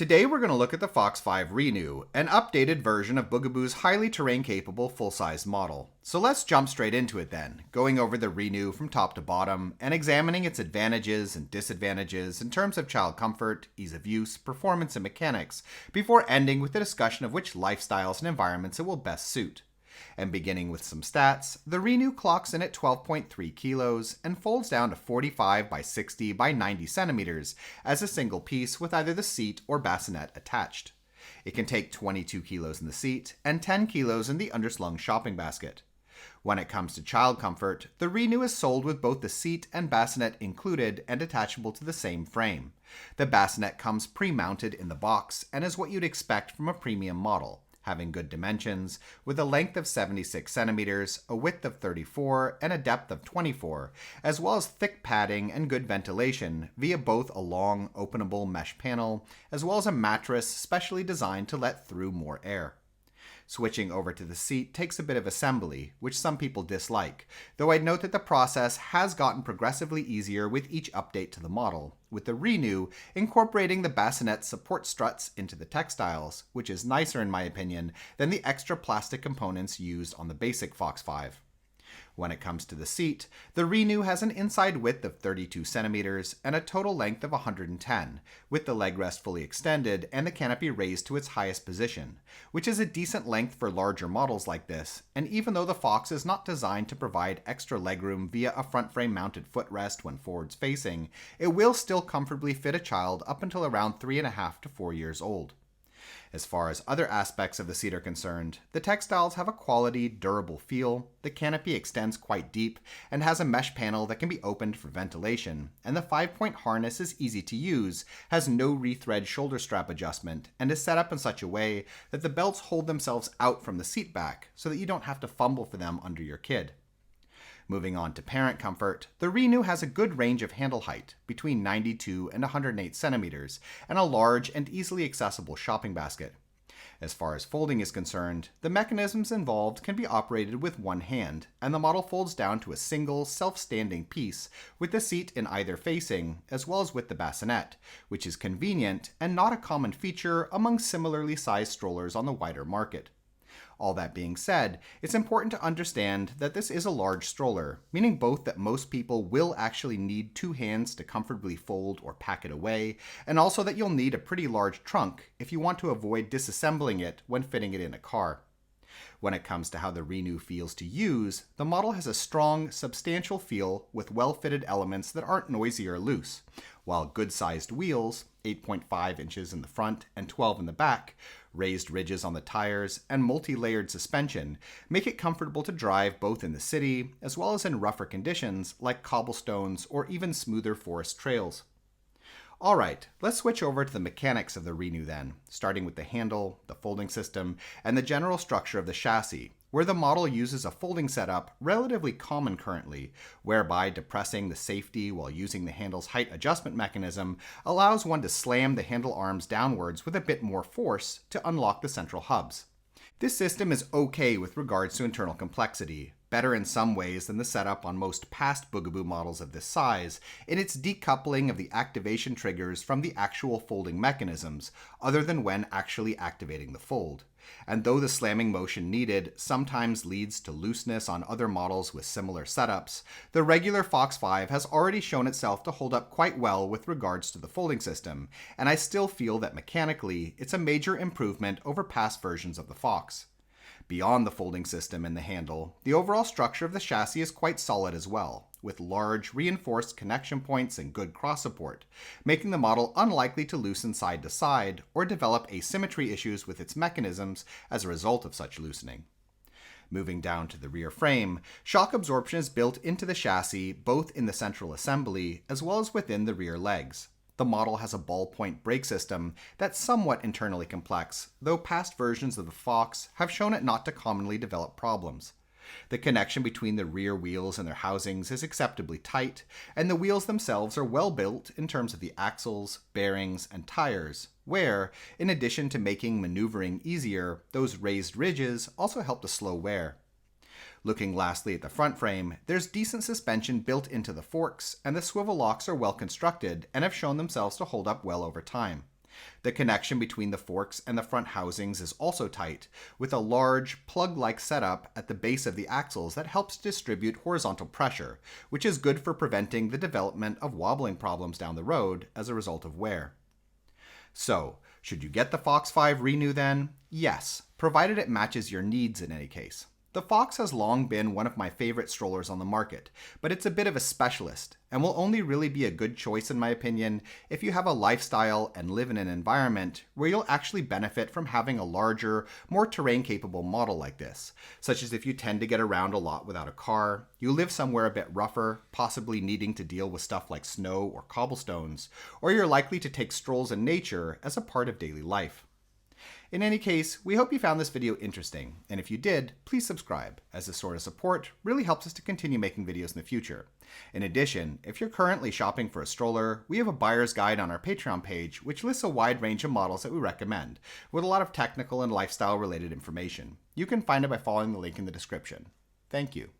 Today we're going to look at the Fox5 Renew, an updated version of Bugaboo's highly terrain-capable full-size model. So let's jump straight into it then, going over the Renew from top to bottom and examining its advantages and disadvantages in terms of child comfort, ease of use, performance, and mechanics, before ending with a discussion of which lifestyles and environments it will best suit. And beginning with some stats, the Renew clocks in at 12.3 kilos and folds down to 45 by 60 by 90 centimeters as a single piece with either the seat or bassinet attached. It can take 22 kilos in the seat and 10 kilos in the underslung shopping basket. When it comes to child comfort, the Renew is sold with both the seat and bassinet included and attachable to the same frame. The bassinet comes pre-mounted in the box and is what you'd expect from a premium model, having good dimensions, with a length of 76 centimeters, a width of 34, and a depth of 24, as well as thick padding and good ventilation via both a long, openable mesh panel, as well as a mattress specially designed to let through more air. Switching over to the seat takes a bit of assembly, which some people dislike, though I'd note that the process has gotten progressively easier with each update to the model, with the Renew incorporating the bassinet support struts into the textiles, which is nicer in my opinion than the extra plastic components used on the basic Fox5. When it comes to the seat, the Renew has an inside width of 32 centimeters and a total length of 110, with the leg rest fully extended and the canopy raised to its highest position, which is a decent length for larger models like this, and even though the Fox is not designed to provide extra legroom via a front frame mounted footrest when forwards facing, it will still comfortably fit a child up until around 3.5 to 4 years old. As far as other aspects of the seat are concerned, the textiles have a quality, durable feel, the canopy extends quite deep and has a mesh panel that can be opened for ventilation, and the 5-point harness is easy to use, has no rethread shoulder strap adjustment, and is set up in such a way that the belts hold themselves out from the seat back so that you don't have to fumble for them under your kid. Moving on to parent comfort, the Renew has a good range of handle height, between 92 and 108 centimeters, and a large and easily accessible shopping basket. As far as folding is concerned, the mechanisms involved can be operated with one hand, and the model folds down to a single, self-standing piece with the seat in either facing, as well as with the bassinet, which is convenient and not a common feature among similarly sized strollers on the wider market. All that being said, it's important to understand that this is a large stroller, meaning both that most people will actually need two hands to comfortably fold or pack it away, and also that you'll need a pretty large trunk if you want to avoid disassembling it when fitting it in a car. When it comes to how the Renew feels to use, the model has a strong, substantial feel with well-fitted elements that aren't noisy or loose, while good-sized wheels, 8.5 inches in the front and 12 in the back, raised ridges on the tires, and multi-layered suspension make it comfortable to drive both in the city as well as in rougher conditions like cobblestones or even smoother forest trails. Alright, let's switch over to the mechanics of the Renew then, starting with the handle, the folding system, and the general structure of the chassis, where the model uses a folding setup relatively common currently, whereby depressing the safety while using the handle's height adjustment mechanism allows one to slam the handle arms downwards with a bit more force to unlock the central hubs. This system is okay with regards to internal complexity, better in some ways than the setup on most past Bugaboo models of this size, in its decoupling of the activation triggers from the actual folding mechanisms, other than when actually activating the fold. And though the slamming motion needed sometimes leads to looseness on other models with similar setups, the regular Fox5 has already shown itself to hold up quite well with regards to the folding system, and I still feel that mechanically it's a major improvement over past versions of the Fox. Beyond the folding system and the handle, the overall structure of the chassis is quite solid as well, with large reinforced connection points and good cross support, making the model unlikely to loosen side to side or develop asymmetry issues with its mechanisms as a result of such loosening. Moving down to the rear frame, shock absorption is built into the chassis both in the central assembly as well as within the rear legs. The model has a ballpoint brake system that's somewhat internally complex, though past versions of the Fox have shown it not to commonly develop problems. The connection between the rear wheels and their housings is acceptably tight, and the wheels themselves are well built in terms of the axles, bearings, and tires, where, in addition to making maneuvering easier, those raised ridges also help to slow wear. Looking lastly at the front frame, there's decent suspension built into the forks, and the swivel locks are well constructed and have shown themselves to hold up well over time. The connection between the forks and the front housings is also tight, with a large, plug-like setup at the base of the axles that helps distribute horizontal pressure, which is good for preventing the development of wobbling problems down the road as a result of wear. So, should you get the Fox5 Renew then? Yes, provided it matches your needs in any case. The Fox has long been one of my favorite strollers on the market, but it's a bit of a specialist, and will only really be a good choice in my opinion if you have a lifestyle and live in an environment where you'll actually benefit from having a larger, more terrain-capable model like this, such as if you tend to get around a lot without a car, you live somewhere a bit rougher, possibly needing to deal with stuff like snow or cobblestones, or you're likely to take strolls in nature as a part of daily life. In any case, we hope you found this video interesting, and if you did, please subscribe, as this sort of support really helps us to continue making videos in the future. In addition, if you're currently shopping for a stroller, we have a buyer's guide on our Patreon page which lists a wide range of models that we recommend, with a lot of technical and lifestyle related information. You can find it by following the link in the description. Thank you.